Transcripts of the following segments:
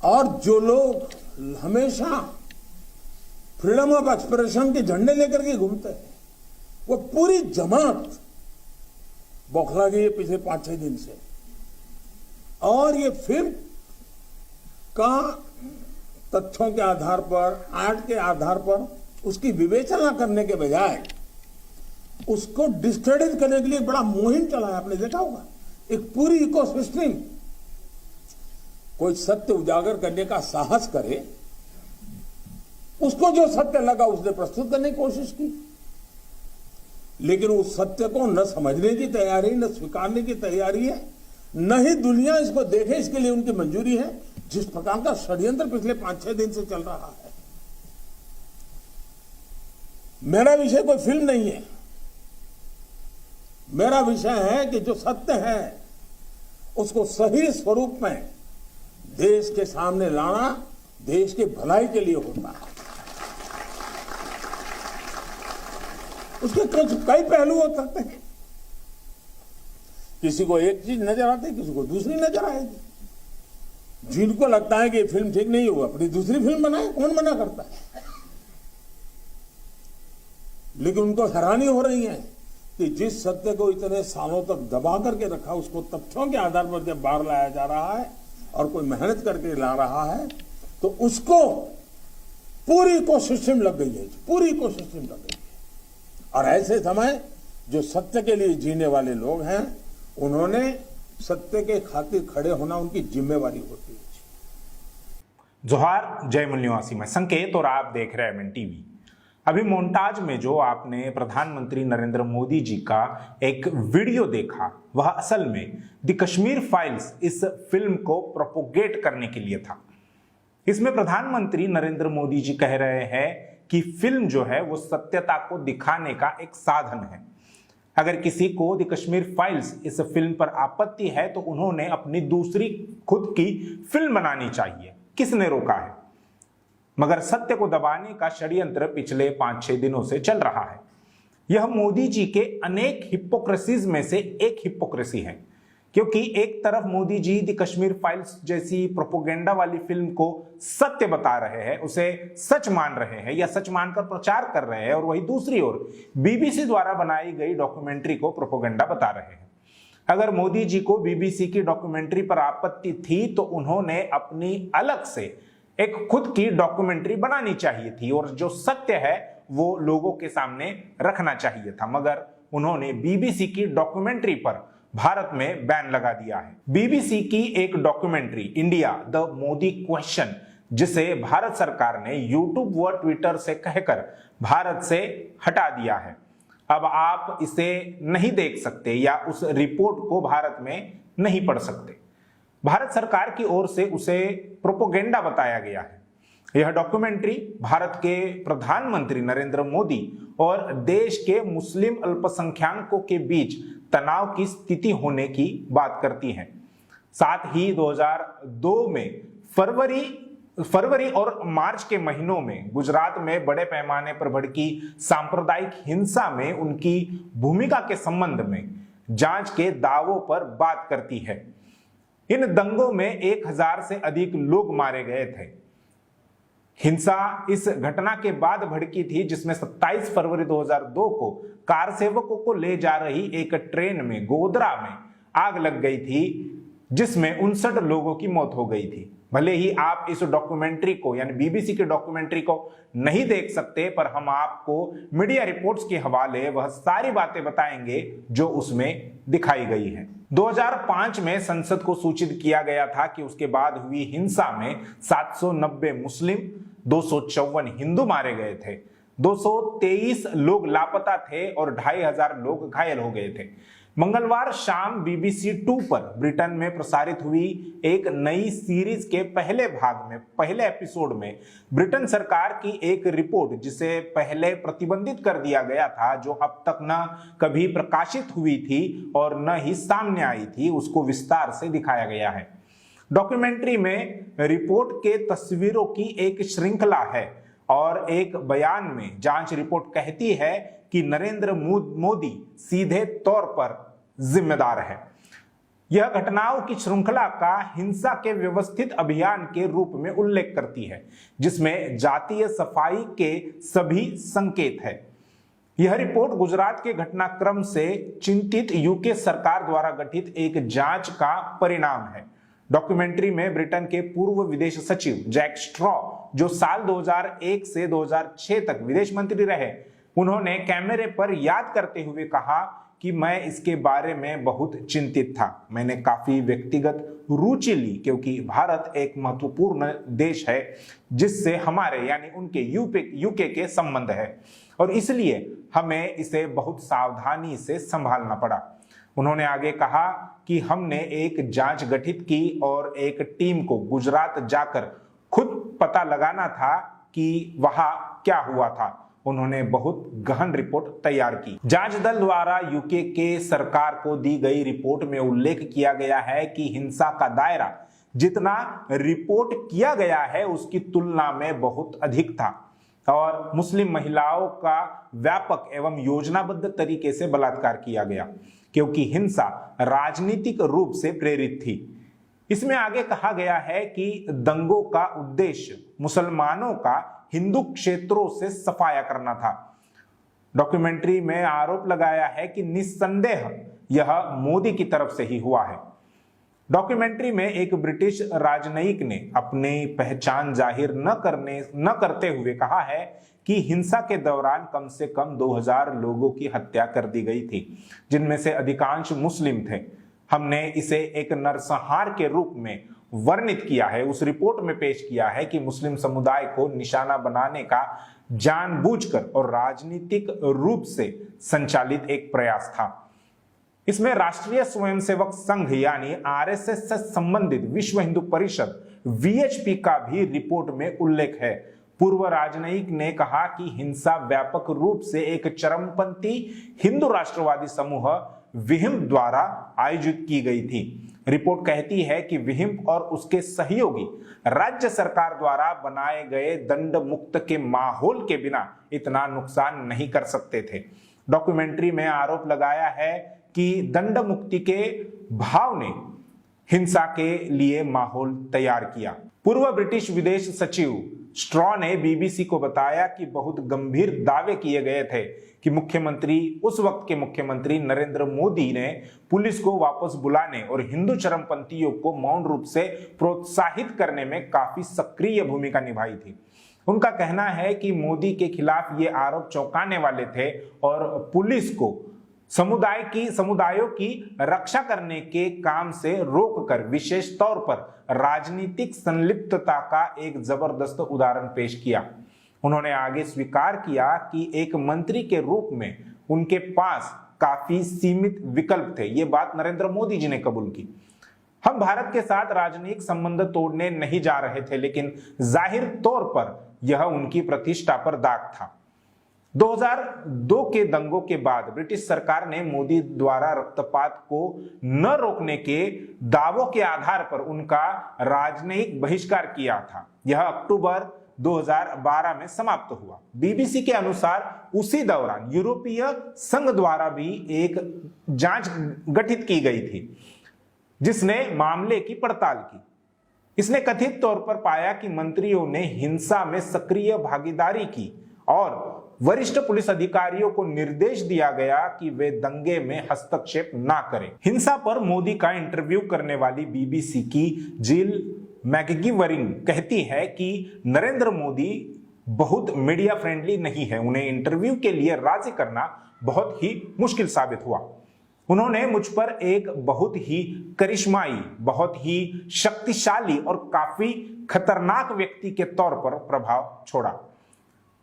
और जो लोग हमेशा फ्रीडम ऑफ एक्सप्रेशन के झंडे लेकर के घूमते हैं, वो पूरी जमात बौखला गई है पिछले 5-6 दिन से। और ये फिल्म का तथ्यों के आधार पर, आर्ट के आधार पर उसकी विवेचना करने के बजाय उसको डिस्क्रेडिट करने के लिए बड़ा मुहिम चलाया। आपने देखा होगा, एक पूरी इकोसिस्टम। कोई सत्य उजागर करने का साहस करे, उसको जो सत्य लगा उसने प्रस्तुत करने की कोशिश की, लेकिन उस सत्य को न समझने की तैयारी, न स्वीकारने की तैयारी है, न ही दुनिया इसको देखे इसके लिए उनकी मंजूरी है। जिस प्रकार का षड्यंत्र पिछले 5-6 दिन से चल रहा है। मेरा विषय कोई फिल्म नहीं है, मेरा विषय है कि जो सत्य है उसको सही स्वरूप में देश के सामने लाना देश के भलाई के लिए होता है। उसके कुछ कई पहलू हो सकते हैं। किसी को एक चीज नजर आती है, किसी को दूसरी नजर आएगी। जिनको लगता है कि ये फिल्म ठीक नहीं हुआ, अपनी दूसरी फिल्म बनाए, कौन मना करता है? लेकिन उनको हैरानी हो रही है कि जिस सत्य को इतने सालों तक दबा करके रखा, उसको तथ्यों के आधार पर जब बाहर लाया जा रहा है और कोई मेहनत करके ला रहा है, तो उसको पूरी इकोसिस्टम लग गई है, पूरी इकोसिस्टम लग गई है। और ऐसे समय जो सत्य के लिए जीने वाले लोग हैं, उन्होंने सत्य के खातिर खड़े होना उनकी जिम्मेवारी होती है। जोहार, जय मूल निवासी, मैं संकेत और आप देख रहे हैं एमएन टीवी। अभी मोन्टाज में जो आपने प्रधानमंत्री नरेंद्र मोदी जी का एक वीडियो देखा, वह असल में द कश्मीर फाइल्स इस फिल्म को प्रोपोगेट करने के लिए था। इसमें प्रधानमंत्री नरेंद्र मोदी जी कह रहे हैं कि फिल्म जो है वो सत्यता को दिखाने का एक साधन है। अगर किसी को द कश्मीर फाइल्स इस फिल्म पर आपत्ति है तो उन्होंने अपनी दूसरी खुद की फिल्म बनानी चाहिए। किसने रोका है? मगर सत्य को दबाने का षड्यंत्र पिछले 5-6 दिनों से चल रहा है। यह मोदी जी के अनेक हिपोक्रेसीज में से एक हिपोक्रेसी है, क्योंकि एक तरफ मोदी जी द कश्मीर फाइल्स जैसी प्रोपोगेंडा वाली फिल्म को सत्य बता रहे हैं, उसे सच मान रहे हैं या सच मानकर प्रचार कर रहे हैं, और वहीं दूसरी ओर बीबीसी द्वारा बनाई गई डॉक्यूमेंट्री को प्रोपोगेंडा बता रहे हैं। अगर मोदी जी को बीबीसी की डॉक्यूमेंट्री पर आपत्ति थी तो उन्होंने अपनी अलग से एक खुद की डॉक्यूमेंट्री बनानी चाहिए थी और जो सत्य है वो लोगों के सामने रखना चाहिए था। मगर उन्होंने बीबीसी की डॉक्यूमेंट्री पर भारत में बैन लगा दिया है। बीबीसी की एक documentary India the Modi question, जिसे भारत सरकार ने यूट्यूब व ट्विटर से कहकर भारत से हटा दिया है। अब आप इसे नहीं देख सकते या उस रिपोर्ट को भारत में नहीं पढ़ सकते। भारत सरकार की ओर से उसे प्रोपोगेंडा बताया गया है। यह डॉक्यूमेंट्री भारत के प्रधानमंत्री नरेंद्र मोदी और देश के मुस्लिम अल्पसंख्यकों के बीच तनाव की स्थिति होने की बात करती है। साथ ही 2002 में फरवरी और मार्च के महीनों में गुजरात में बड़े पैमाने पर भड़की सांप्रदायिक हिंसा में उनकी भूमिका के संबंध में जांच के दावों पर बात करती है। इन दंगों में 1000 से अधिक लोग मारे गए थे। हिंसा इस घटना के बाद भड़की थी जिसमें 27 फरवरी 2002 को कार सेवकों को ले जा रही एक ट्रेन में गोधरा में आग लग गई थी, जिसमें 59 लोगों की मौत हो गई थी। भले ही आप इस डॉक्यूमेंट्री को यानी बीबीसी की डॉक्यूमेंट्री को नहीं देख सकते, पर हम आपको मीडिया रिपोर्ट्स के हवाले वह सारी बातें बताएंगे जो उसमें दिखाई गई है। 2005 में संसद को सूचित किया गया था कि उसके बाद हुई हिंसा में 790 मुस्लिम, 254 हिंदू मारे गए थे, 223 लोग लापता थे और 2500 लोग घायल हो गए थे। मंगलवार शाम BBC 2 पर ब्रिटेन में प्रसारित हुई एक नई सीरीज के पहले एपिसोड में ब्रिटेन सरकार की एक रिपोर्ट, जिसे पहले प्रतिबंधित कर दिया गया था, जो अब तक न कभी प्रकाशित हुई थी और न ही सामने आई थी, उसको विस्तार से दिखाया गया है। डॉक्यूमेंट्री में रिपोर्ट के तस्वीरों की एक श्रृंखला है और एक बयान में जांच रिपोर्ट कहती है कि नरेंद्र मोदी सीधे तौर पर जिम्मेदार है। यह घटनाओं की श्रृंखला का हिंसा के व्यवस्थित अभियान के रूप में उल्लेख करती है, जिसमें जातीय सफाई के सभी संकेत है। यह रिपोर्ट गुजरात के घटनाक्रम से चिंतित यूके सरकार द्वारा गठित एक जांच का परिणाम है। डॉक्यूमेंट्री में ब्रिटेन के पूर्व विदेश सचिव जैक स्ट्रॉ, जो साल 2001 से 2006 तक विदेश मंत्री रहे, उन्होंने कैमरे पर याद करते हुए कहा कि मैं इसके बारे में बहुत चिंतित था। मैंने काफी व्यक्तिगत रुचि ली क्योंकि भारत एक महत्वपूर्ण देश है जिससे हमारे यानी उनके यूके के संबंध है और इसलिए हमें इसे बहुत सावधानी से संभालना पड़ा। उन्होंने आगे कहा कि हमने एक जांच गठित की और एक टीम को गुजरात जाकर खुद पता लगाना था कि वहां क्या हुआ था। उन्होंने बहुत गहन रिपोर्ट तैयार की। जांच दल द्वारा यूके के सरकार को दी गई रिपोर्ट में उल्लेख किया गया है कि हिंसा का दायरा जितना रिपोर्ट किया गया है उसकी तुलना में बहुत अधिक था और मुस्लिम महिलाओं का व्यापक एवं योजनाबद्ध तरीके से बलात्कार किया गया क्योंकि हिंसा राजनीतिक रूप से प्रेरित थी। इसमें आगे कहा गया है कि दंगों का उद्देश्य मुसलमानों का हिंदू क्षेत्रों से सफाया करना था। डॉक्यूमेंट्री में आरोप लगाया है कि निस्संदेह यह मोदी की तरफ से ही हुआ है। डॉक्यूमेंट्री में एक ब्रिटिश राजनयिक ने अपनी पहचान जाहिर न करते हुए कहा है कि हिंसा के दौरान कम से कम 2000 लोगों की हत्या कर दी गई थी, जिनमें से अधिकांश मुस्लिम थे। हमने इसे एक नरसंहार के रूप में वर्णित किया है। उस रिपोर्ट में पेश किया है कि मुस्लिम समुदाय को निशाना बनाने का जानबूझकर और राजनीतिक रूप से संचालित एक प्रयास था। इसमें राष्ट्रीय स्वयंसेवक संघ यानी आरएसएस से संबंधित विश्व हिंदू परिषद वीएचपी का भी रिपोर्ट में उल्लेख है। पूर्व राजनयिक ने कहा कि हिंसा व्यापक रूप से एक चरमपंथी हिंदू राष्ट्रवादी समूह विहिंप द्वारा आयोजित की गई थी। रिपोर्ट कहती है कि विहिंप और उसके सहयोगी राज्य सरकार द्वारा बनाए गए दंड मुक्त के माहौल के बिना इतना नुकसान नहीं कर सकते थे। डॉक्यूमेंट्री में आरोप लगाया है कि दंड मुक्ति के भाव ने हिंसा के लिए माहौल तैयार किया। पूर्व ब्रिटिश विदेश सचिव स्ट्रॉ ने बीबीसी को बताया कि बहुत गंभीर दावे किए गए थे कि उस वक्त के मुख्यमंत्री नरेंद्र मोदी ने पुलिस को वापस बुलाने और हिंदू चरमपंथियों को मौन रूप से प्रोत्साहित करने में काफी सक्रिय भूमिका निभाई थी। उनका कहना है कि मोदी के खिलाफ ये आरोप चौंकाने वाले थे और पुलिस को समुदायों की रक्षा करने के काम से रोककर विशेष तौर पर राजनीतिक संलिप्तता का एक जबरदस्त उदाहरण पेश किया। उन्होंने आगे स्वीकार किया कि एक मंत्री के रूप में उनके पास काफी सीमित विकल्प थे। ये बात नरेंद्र मोदी जी ने कबूल की। हम भारत के साथ राजनीतिक संबंध तोड़ने नहीं जा रहे थे, लेकिन जाहिर तौर पर यह उनकी प्रतिष्ठा पर दाग था। 2002 के दंगों के बाद ब्रिटिश सरकार ने मोदी द्वारा रक्तपात को न रोकने के दावों के आधार पर उनका राजनयिक बहिष्कार किया था। यह अक्टूबर 2012 में समाप्त हुआ। बीबीसी के अनुसार उसी दौरान यूरोपीय संघ द्वारा भी एक जांच गठित की गई थी जिसने मामले की पड़ताल की। इसने कथित तौर पर पाया कि मंत्रियों ने हिंसा में सक्रिय भागीदारी की और वरिष्ठ पुलिस अधिकारियों को निर्देश दिया गया कि वे दंगे में हस्तक्षेप ना करें। हिंसा पर मोदी का इंटरव्यू करने वाली बीबीसी की जिल मैकगिवरिंग कहती है कि नरेंद्र मोदी बहुत मीडिया फ्रेंडली नहीं है। उन्हें इंटरव्यू के लिए राजी करना बहुत ही मुश्किल साबित हुआ। उन्होंने मुझ पर एक बहुत ही करिश्माई, बहुत ही शक्तिशाली और काफी खतरनाक व्यक्ति के तौर पर प्रभाव छोड़ा।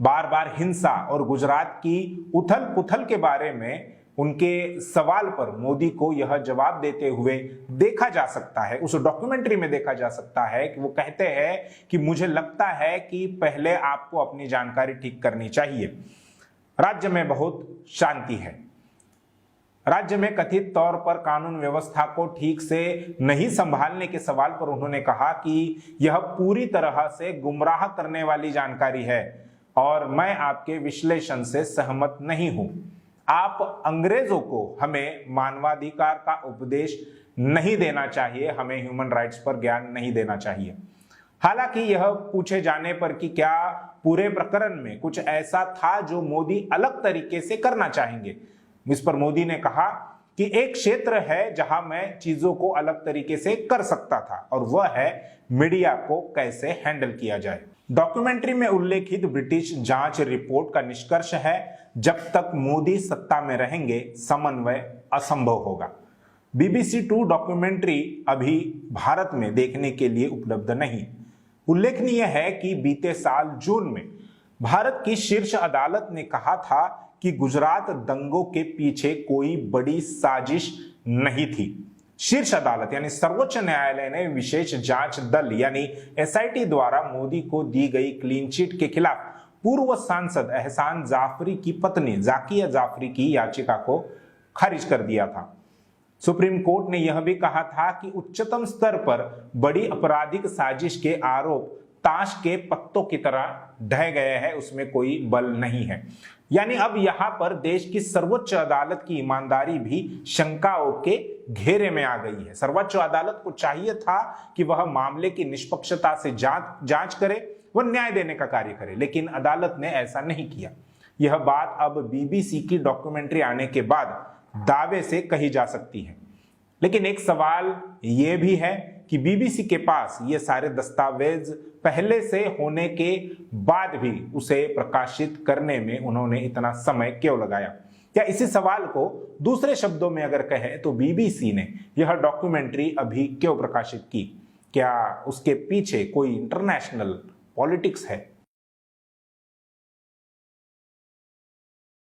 बार बार हिंसा और गुजरात की उथल पुथल के बारे में उनके सवाल पर मोदी को यह जवाब देते हुए देखा जा सकता है, उस डॉक्यूमेंट्री में देखा जा सकता है कि वो कहते हैं कि मुझे लगता है कि पहले आपको अपनी जानकारी ठीक करनी चाहिए। राज्य में बहुत शांति है। राज्य में कथित तौर पर कानून व्यवस्था को ठीक से नहीं संभालने के सवाल पर उन्होंने कहा कि यह पूरी तरह से गुमराह करने वाली जानकारी है और मैं आपके विश्लेषण से सहमत नहीं हूं। आप अंग्रेजों को हमें मानवाधिकार का उपदेश नहीं देना चाहिए, हमें ह्यूमन राइट्स पर ज्ञान नहीं देना चाहिए। हालांकि यह पूछे जाने पर कि क्या पूरे प्रकरण में कुछ ऐसा था जो मोदी अलग तरीके से करना चाहेंगे, इस पर मोदी ने कहा कि एक क्षेत्र है जहां मैं चीजों को अलग तरीके से कर सकता था और वह है मीडिया को कैसे हैंडल किया जाए। डॉक्यूमेंट्री में उल्लेखित ब्रिटिश जांच रिपोर्ट का निष्कर्ष है, जब तक मोदी सत्ता में रहेंगे समन्वय असंभव होगा। BBC 2 डॉक्यूमेंट्री अभी भारत में देखने के लिए उपलब्ध नहीं। उल्लेखनीय है कि बीते साल जून में भारत की शीर्ष अदालत ने कहा था कि गुजरात दंगों के पीछे कोई बड़ी साजिश नहीं थी। शीर्ष अदालत यानी सर्वोच्च न्यायालय ने विशेष जांच दल यानी SIT द्वारा मोदी को दी गई क्लीन चिट के खिलाफ पूर्व सांसद एहसान जाफरी की पत्नी जाकिया जाफरी की याचिका को खारिज कर दिया था। सुप्रीम कोर्ट ने यह भी कहा था कि उच्चतम स्तर पर बड़ी आपराधिक साजिश के आरोप ताश के पत्तों की तरह ढह गए हैं, उसमें कोई बल नहीं है। यानी अब यहां पर देश की सर्वोच्च अदालत की ईमानदारी भी शंकाओं के घेरे में आ गई है। सर्वोच्च अदालत को चाहिए था कि वह मामले की निष्पक्षता से जांच करे, वह न्याय देने का कार्य करे, लेकिन अदालत ने ऐसा नहीं किया। यह बात अब BBC की डॉक्यूमेंट्री आने के बाद दावे से कही जा सकती है। लेकिन एक सवाल यह भी है कि BBC के पास ये सारे दस्तावेज पहले से होने के बाद भी उसे प्रकाशित करने में उन्होंने इतना समय क्यों लगाया? क्या इसी सवाल को दूसरे शब्दों में अगर कहें तो BBC ने यह डॉक्यूमेंट्री अभी क्यों प्रकाशित की? क्या उसके पीछे कोई इंटरनेशनल पॉलिटिक्स है?